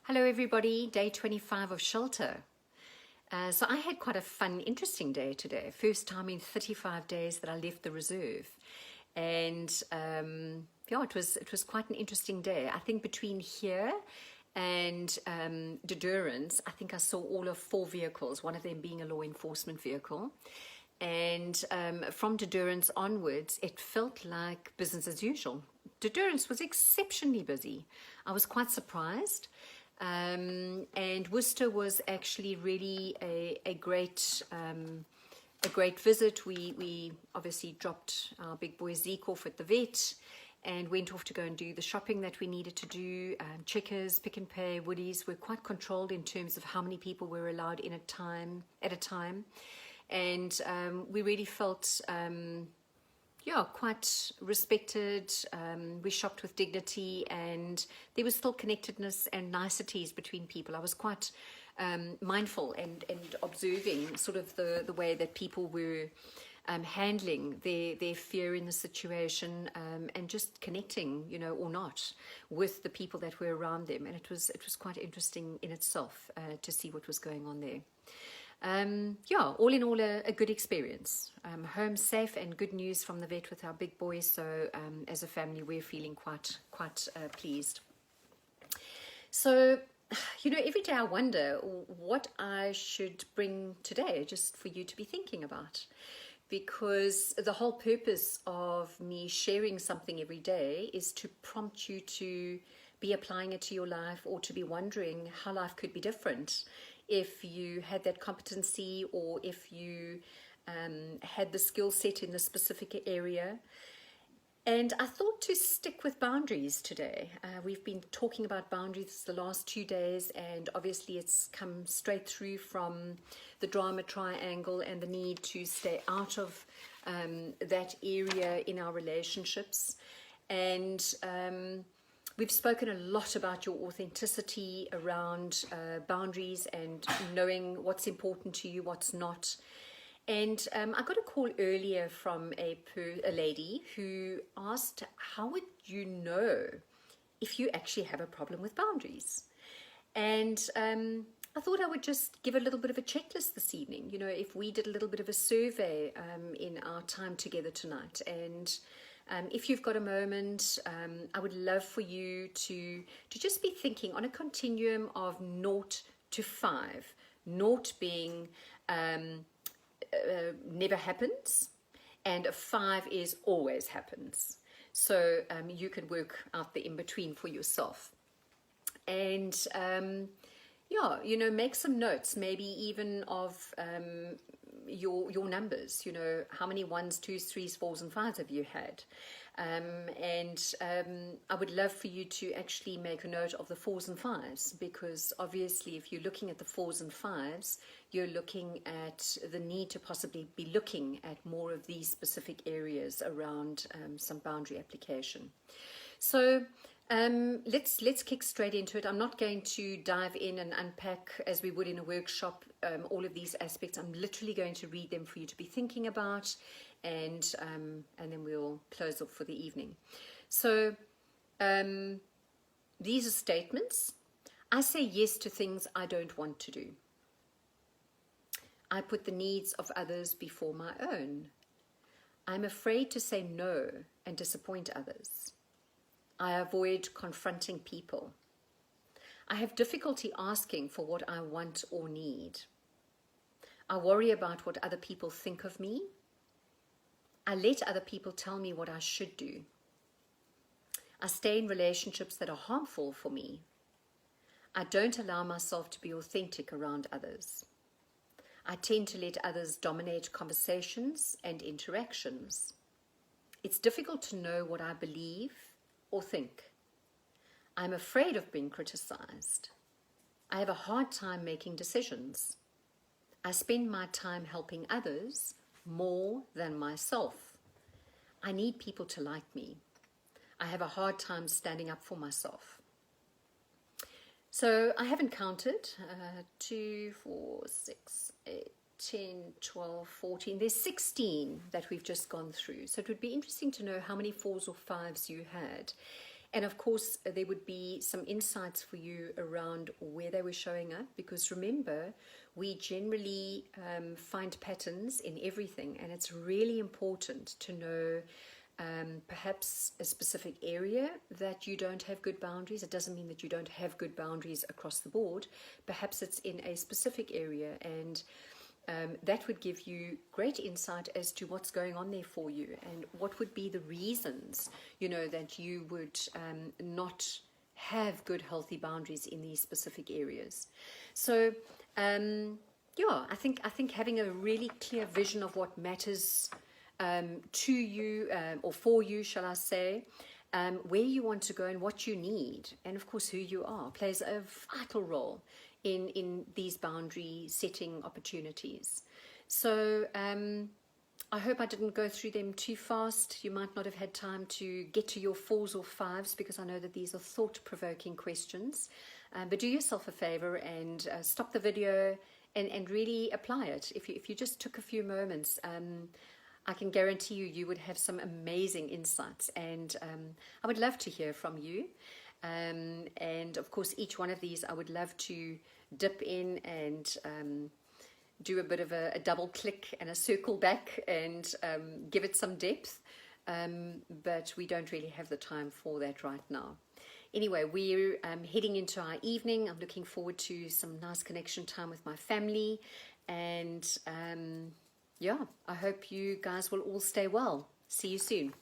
Hello everybody, day 25 of shelter. So I had quite a fun, interesting day today. First time in 35 days that I left the reserve. And yeah, it was quite an interesting day. I think between here and Durance, I think I saw all of 4 vehicles, one of them being a law enforcement vehicle. And from Durance onwards, it felt like business as usual. Durance was exceptionally busy. I was quite surprised. And Worcester was actually really a great visit. We obviously dropped our big boy Zeke off at the vet and went off to go and do the shopping that we needed to do. Checkers, Pick and Pay, Woodies were quite controlled in terms of how many people were allowed in at a time. And we really felt quite respected. We shopped with dignity, and there was still connectedness and niceties between people. I was quite mindful and observing sort of the way that people were handling their fear in the situation, and just connecting, or not, with the people that were around them. And it was quite interesting in itself to see what was going on there. All in all, a good experience. Home safe and good news from the vet with our big boy. So as a family, we're feeling quite pleased. So, every day I wonder what I should bring today, just for you to be thinking about. Because the whole purpose of me sharing something every day is to prompt you to be applying it to your life, or to be wondering how life could be different if you had that competency, or if you had the skill set in the specific area. And I thought to stick with boundaries today. We've been talking about boundaries the last 2 days, and obviously it's come straight through from the drama triangle and the need to stay out of that area in our relationships. And we've spoken a lot about your authenticity around boundaries and knowing what's important to you, what's not. And I got a call earlier from a lady who asked, how would you know if you actually have a problem with boundaries? And I thought I would just give a little bit of a checklist this evening, if we did a little bit of a survey in our time together tonight. And if you've got a moment, I would love for you to just be thinking on a continuum of 0 to 5. 0 being never happens, and a 5 is always happens. So you can work out the in-between for yourself. And make some notes, maybe even of your numbers, how many 1s, 2s, 3s, 4s and 5s have you had? I would love for you to actually make a note of the 4s and 5s, because obviously if you're looking at the 4s and 5s, you're looking at the need to possibly be looking at more of these specific areas around some boundary application. So let's kick straight into it. I'm not going to dive in and unpack, as we would in a workshop, all of these aspects. I'm literally going to read them for you to be thinking about, and then we'll close off for the evening. So these are statements. I say yes to things I don't want to do. I put the needs of others before my own. I'm afraid to say no and disappoint others. I avoid confronting people. I have difficulty asking for what I want or need. I worry about what other people think of me. I let other people tell me what I should do. I stay in relationships that are harmful for me. I don't allow myself to be authentic around others. I tend to let others dominate conversations and interactions. It's difficult to know what I believe or think. I'm afraid of being criticized. I have a hard time making decisions. I spend my time helping others more than myself. I need people to like me. I have a hard time standing up for myself. So I haven't counted. 2, 4, 6, 8, 10, 12, 14. There's 16 that we've just gone through. So it would be interesting to know how many 4s or 5s you had. And of course, there would be some insights for you around where they were showing up, because remember, we generally find patterns in everything, and it's really important to know perhaps a specific area that you don't have good boundaries. It doesn't mean that you don't have good boundaries across the board. Perhaps it's in a specific area, and that would give you great insight as to what's going on there for you, and what would be the reasons, that you would not have good, healthy boundaries in these specific areas. So, I think having a really clear vision of what matters to you, or for you, shall I say, where you want to go and what you need, and of course who you are, plays a vital role in these boundary setting opportunities. So I hope I didn't go through them too fast. You might not have had time to get to your 4s or 5s, because I know that these are thought-provoking questions. But do yourself a favor and stop the video and really apply it. If you just took a few moments, I can guarantee you would have some amazing insights, and I would love to hear from you. And of course, each one of these I would love to dip in and do a bit of a double click and a circle back and give it some depth, but we don't really have the time for that right now. Anyway, we're heading into our evening. I'm looking forward to some nice connection time with my family, and I hope you guys will all stay well. See you soon.